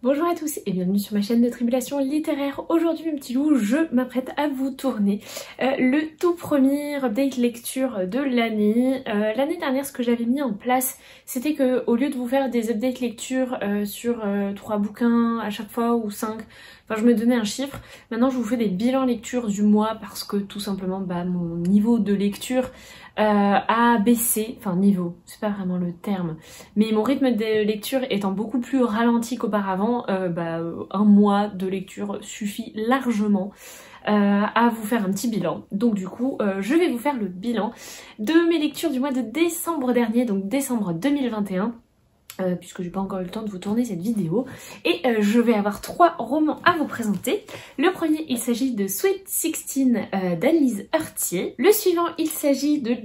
Bonjour à tous et bienvenue sur ma chaîne de Tribulation littéraire. Aujourd'hui mes petits loups, je m'apprête à vous tourner le tout premier update lecture de l'année. L'année dernière, ce que j'avais mis en place, c'était que au lieu de vous faire des updates lecture sur 3 bouquins à chaque fois ou 5, enfin je me donnais un chiffre, maintenant je vous fais des bilans lecture du mois parce que tout simplement mon niveau de lecture a baissé, enfin niveau, c'est pas vraiment le terme, mais mon rythme de lecture étant beaucoup plus ralenti qu'auparavant, un mois de lecture suffit largement à vous faire un petit bilan. Donc du coup, je vais vous faire le bilan de mes lectures du mois de décembre dernier, donc décembre 2021. Puisque j'ai pas encore eu le temps de vous tourner cette vidéo, et je vais avoir 3 romans à vous présenter. Le premier, il s'agit de Sweet 16 d'Annelise Heurtier. Le suivant, il s'agit de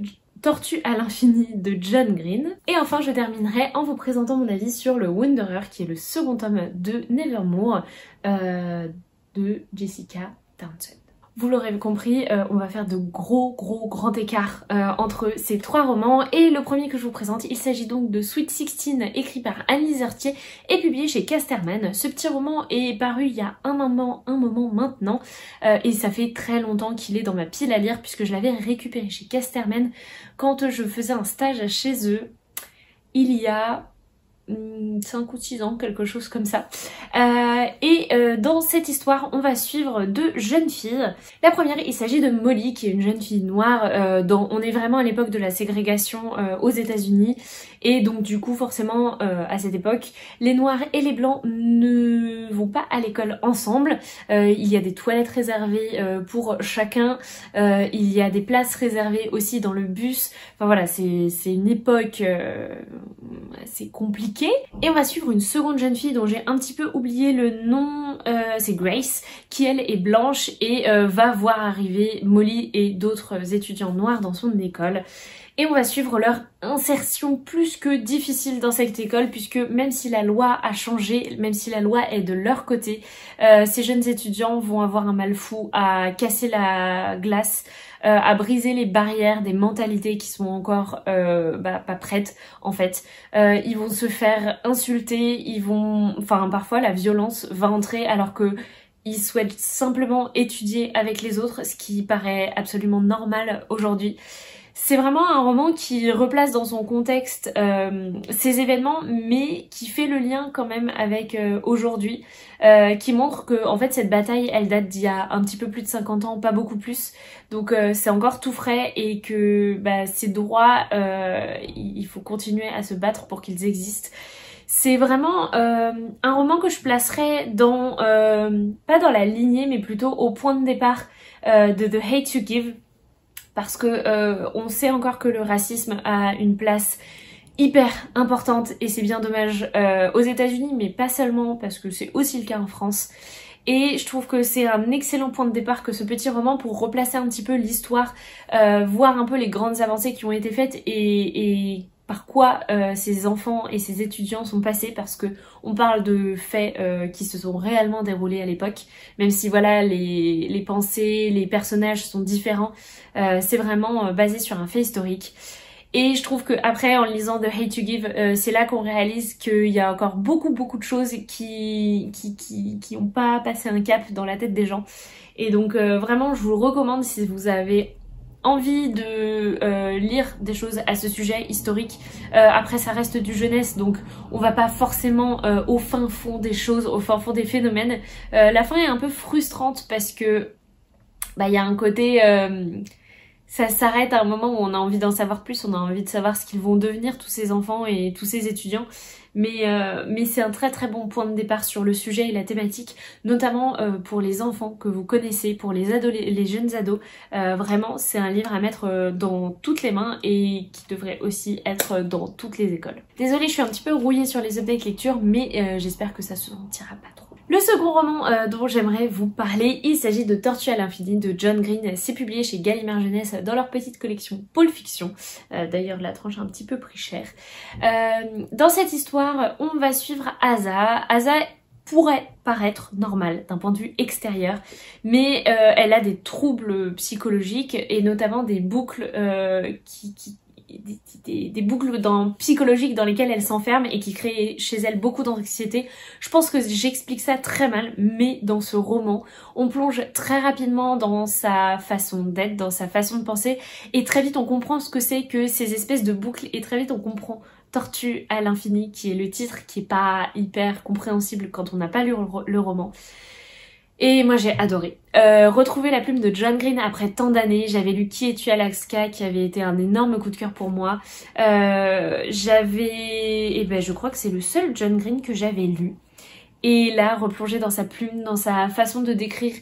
Tortue à l'infini de John Green. Et enfin, je terminerai en vous présentant mon avis sur le Wanderer, qui est le second tome de Nevermore de Jessica Townsend. Vous l'aurez compris, on va faire de grands écarts entre ces 3 romans. Et le premier que je vous présente, il s'agit donc de Sweet 16, écrit par Annelise Heurtier et publié chez Casterman. Ce petit roman est paru il y a un moment maintenant, et ça fait très longtemps qu'il est dans ma pile à lire puisque je l'avais récupéré chez Casterman quand je faisais un stage chez eux il y a 5 ou 6 ans, quelque chose comme ça. Dans cette histoire, on va suivre 2 jeunes filles. La première, il s'agit de Molly, qui est une jeune fille noire. On est vraiment à l'époque de la ségrégation aux États-Unis. Et donc du coup, forcément, à cette époque, les noirs et les blancs ne vont pas à l'école ensemble. Il y a des toilettes réservées pour chacun. Il y a des places réservées aussi dans le bus. Enfin voilà, c'est une époque assez compliquée. Et on va suivre une seconde jeune fille dont j'ai un petit peu oublié le nom, c'est Grace, qui elle est blanche et va voir arriver Molly et d'autres étudiants noirs dans son école. Et on va suivre leur insertion plus que difficile dans cette école, puisque même si la loi a changé, même si la loi est de leur côté, ces jeunes étudiants vont avoir un mal fou à casser la glace, à briser les barrières des mentalités qui sont encore pas prêtes en fait. Ils vont se faire insulter, parfois la violence va entrer alors que ils souhaitent simplement étudier avec les autres, ce qui paraît absolument normal aujourd'hui. C'est vraiment un roman qui replace dans son contexte ces événements, mais qui fait le lien quand même avec aujourd'hui, qui montre que en fait cette bataille elle date d'il y a un petit peu plus de 50 ans, pas beaucoup plus, donc c'est encore tout frais et que ces droits, il faut continuer à se battre pour qu'ils existent. C'est vraiment un roman que je placerais dans, pas dans la lignée, mais plutôt au point de départ de The Hate You Give. Parce que on sait encore que le racisme a une place hyper importante et c'est bien dommage aux États-Unis, mais pas seulement, parce que c'est aussi le cas en France. Et je trouve que c'est un excellent point de départ que ce petit roman pour replacer un petit peu l'histoire, voir un peu les grandes avancées qui ont été faites et par quoi ces enfants et ces étudiants sont passés, parce que on parle de faits qui se sont réellement déroulés à l'époque, même si voilà les pensées, les personnages sont différents, c'est vraiment basé sur un fait historique. Et je trouve que après, en lisant The Hate You Give, c'est là qu'on réalise qu'il y a encore beaucoup de choses qui ont pas passé un cap dans la tête des gens. Et donc vraiment, je vous le recommande si vous avez envie de lire des choses à ce sujet historique. Après ça reste du jeunesse, donc on va pas forcément au fin fond des choses, au fin fond des phénomènes. La fin est un peu frustrante parce que il y a un côté ça s'arrête à un moment où on a envie d'en savoir plus, on a envie de savoir ce qu'ils vont devenir tous ces enfants et tous ces étudiants. Mais c'est un très bon point de départ sur le sujet et la thématique, notamment pour les enfants que vous connaissez, pour les jeunes ados. Vraiment, c'est un livre à mettre dans toutes les mains et qui devrait aussi être dans toutes les écoles. Désolée, je suis un petit peu rouillée sur les updates lecture, mais j'espère que ça se sentira pas trop. Le second roman dont j'aimerais vous parler, il s'agit de Tortue à l'infini de John Green. C'est publié chez Gallimard Jeunesse dans leur petite collection Pôle Fiction. D'ailleurs, la tranche a un petit peu pris cher. Dans cette histoire, on va suivre Asa. Asa pourrait paraître normale d'un point de vue extérieur, mais elle a des troubles psychologiques et notamment des boucles des boucles psychologiques dans lesquelles elle s'enferme et qui créent chez elle beaucoup d'anxiété. Je pense que j'explique ça très mal, mais dans ce roman, on plonge très rapidement dans sa façon d'être, dans sa façon de penser, et très vite on comprend ce que c'est que ces espèces de boucles, et très vite on comprend Tortue à l'infini, qui est le titre, qui est pas hyper compréhensible quand on n'a pas lu le roman. Et moi j'ai adoré. Retrouver la plume de John Green après tant d'années. J'avais lu Qui es-tu Alaska, qui avait été un énorme coup de cœur pour moi. Je crois que c'est le seul John Green que j'avais lu. Et là, replonger dans sa plume, dans sa façon de décrire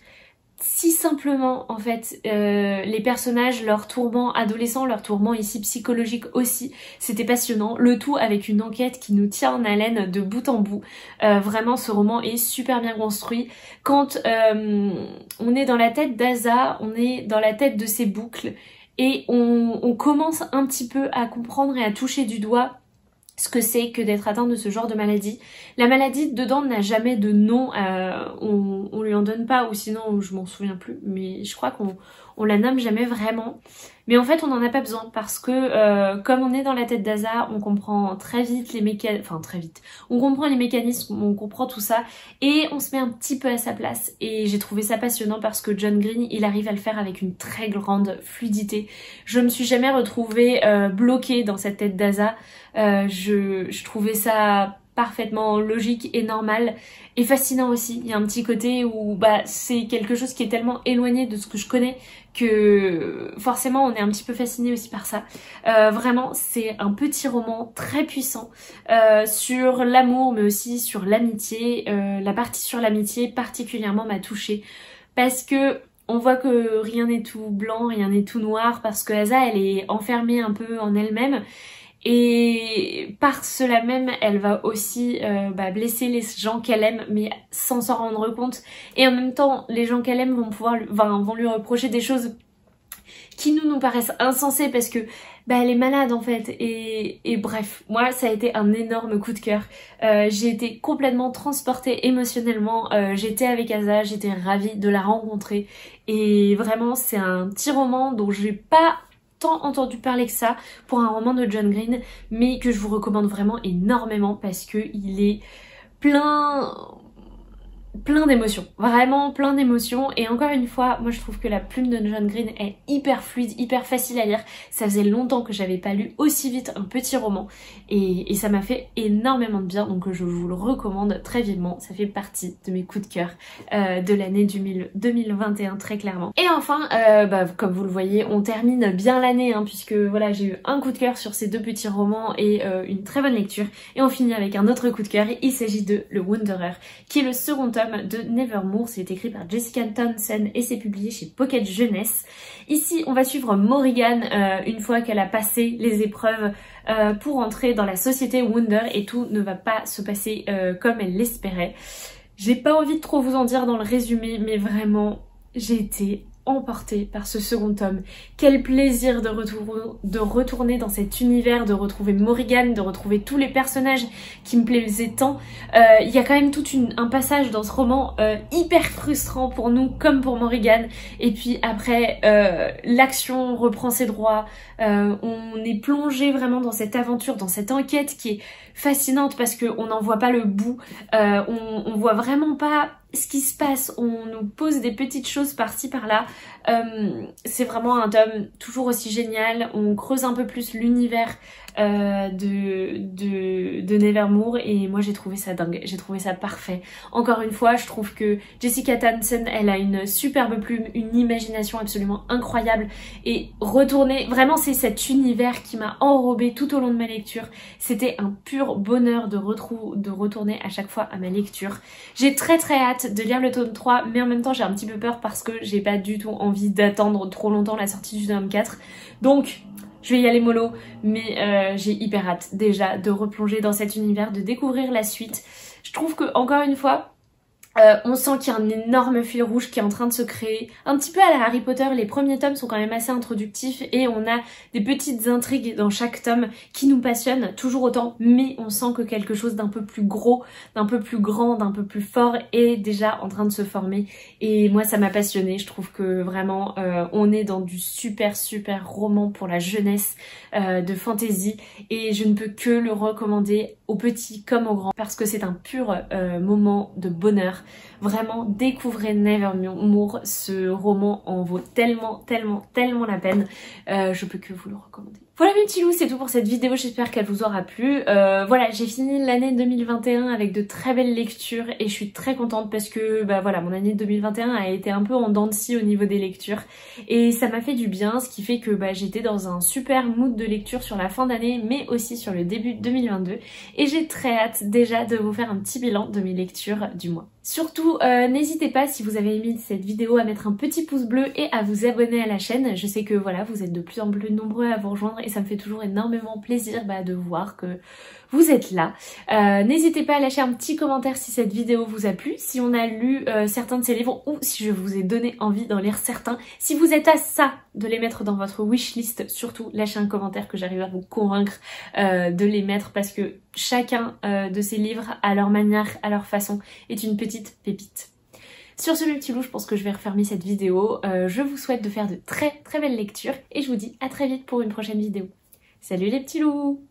si simplement en fait les personnages, leurs tourments adolescents, leurs tourments ici psychologiques aussi, c'était passionnant, le tout avec une enquête qui nous tient en haleine de bout en bout. Vraiment ce roman est super bien construit. Quand on est dans la tête d'Asa, on est dans la tête de ses boucles et on commence un petit peu à comprendre et à toucher du doigt ce que c'est que d'être atteint de ce genre de maladie. La maladie dedans n'a jamais de nom, on lui en donne pas, ou sinon je m'en souviens plus, mais je crois qu'on la nomme jamais vraiment. Mais en fait on n'en a pas besoin parce que comme on est dans la tête d'Asa, on comprend très vite les mécanismes, enfin très vite, on comprend les mécanismes, on comprend tout ça et on se met un petit peu à sa place. Et j'ai trouvé ça passionnant parce que John Green, il arrive à le faire avec une très grande fluidité. Je me suis jamais retrouvée bloquée dans cette tête d'Asa. Je trouvais ça parfaitement logique et normal et fascinant aussi. Il y a un petit côté où c'est quelque chose qui est tellement éloigné de ce que je connais que forcément on est un petit peu fasciné aussi par ça. Vraiment c'est un petit roman très puissant sur l'amour mais aussi sur l'amitié. La partie sur l'amitié particulièrement m'a touchée parce que on voit que rien n'est tout blanc, rien n'est tout noir parce que Asa elle est enfermée un peu en elle-même. Et par cela même, elle va aussi blesser les gens qu'elle aime, mais sans s'en rendre compte. Et en même temps, les gens qu'elle aime vont lui reprocher des choses qui nous paraissent insensées parce que elle est malade en fait. Et bref, moi ça a été un énorme coup de cœur. J'ai été complètement transportée émotionnellement. J'étais avec Asa, j'étais ravie de la rencontrer. Et vraiment, c'est un petit roman dont j'ai pas entendu parler que ça pour un roman de John Green, mais que je vous recommande vraiment énormément parce que il est plein d'émotions, vraiment plein d'émotions. Et encore une fois, moi je trouve que la plume de John Green est hyper fluide, hyper facile à lire. Ça faisait longtemps que j'avais pas lu aussi vite un petit roman et ça m'a fait énormément de bien, donc je vous le recommande très vivement. Ça fait partie de mes coups de cœur de l'année 2021 très clairement. Et enfin, comme vous le voyez, on termine bien l'année puisque voilà, j'ai eu un coup de cœur sur ces deux petits romans et une très bonne lecture. Et on finit avec un autre coup de cœur, il s'agit de Le Wanderer, qui est le second tome de Nevermoor. C'est écrit par Jessica Townsend et c'est publié chez Pocket Jeunesse. Ici on va suivre Morrigan une fois qu'elle a passé les épreuves pour entrer dans la société Wonder et tout ne va pas se passer comme elle l'espérait. J'ai pas envie de trop vous en dire dans le résumé, mais vraiment j'ai été emportée par ce second tome. Quel plaisir de retourner dans cet univers, de retrouver Morrigan, de retrouver tous les personnages qui me plaisaient tant. Il y a quand même tout un passage dans ce roman hyper frustrant pour nous comme pour Morrigan. Et puis après, l'action reprend ses droits. On est plongé vraiment dans cette aventure, dans cette enquête qui est fascinante parce qu'on n'en voit pas le bout. On voit vraiment pas ce qui se passe, on nous pose des petites choses par-ci par-là. C'est vraiment un tome toujours aussi génial, on creuse un peu plus l'univers de Nevermoor et moi j'ai trouvé ça dingue, j'ai trouvé ça parfait. Encore une fois, je trouve que Jessica Townsend, elle a une superbe plume, une imagination absolument incroyable et retourner, vraiment c'est cet univers qui m'a enrobée tout au long de ma lecture. C'était un pur bonheur de retourner à chaque fois à ma lecture. J'ai très hâte de lire le tome 3, mais en même temps j'ai un petit peu peur parce que j'ai pas du tout envie d'attendre trop longtemps la sortie du tome 4. Donc je vais y aller mollo, mais j'ai hyper hâte déjà de replonger dans cet univers, de découvrir la suite. Je trouve que encore une fois, On sent qu'il y a un énorme fil rouge qui est en train de se créer. Un petit peu à la Harry Potter, les premiers tomes sont quand même assez introductifs et on a des petites intrigues dans chaque tome qui nous passionnent toujours autant, mais on sent que quelque chose d'un peu plus gros, d'un peu plus grand, d'un peu plus fort est déjà en train de se former. Et moi ça m'a passionnée, je trouve que vraiment on est dans du super roman pour la jeunesse de fantasy et je ne peux que le recommander aux petits comme aux grands parce que c'est un pur moment de bonheur. Vraiment, découvrez Nevermore, ce roman en vaut tellement la peine. Je peux que vous le recommander. Voilà mes petits loups, c'est tout pour cette vidéo, j'espère qu'elle vous aura plu. Voilà, j'ai fini l'année 2021 avec de très belles lectures et je suis très contente parce que bah voilà, mon année 2021 a été un peu en dents de scie au niveau des lectures et ça m'a fait du bien, ce qui fait que bah, j'étais dans un super mood de lecture sur la fin d'année mais aussi sur le début 2022 et j'ai très hâte déjà de vous faire un petit bilan de mes lectures du mois. Surtout, n'hésitez pas si vous avez aimé cette vidéo à mettre un petit pouce bleu et à vous abonner à la chaîne. Je sais que voilà, vous êtes de plus en plus nombreux à vous rejoindre et ça me fait toujours énormément plaisir de voir que vous êtes là. N'hésitez pas à lâcher un petit commentaire si cette vidéo vous a plu, si on a lu certains de ces livres ou si je vous ai donné envie d'en lire certains. Si vous êtes à ça de les mettre dans votre wishlist, surtout lâchez un commentaire que j'arrive à vous convaincre de les mettre parce que chacun de ces livres, à leur manière, à leur façon, est une petite pépite. Sur ce mes petits loups, je pense que je vais refermer cette vidéo. Je vous souhaite de faire de très belles lectures et je vous dis à très vite pour une prochaine vidéo. Salut les petits loups!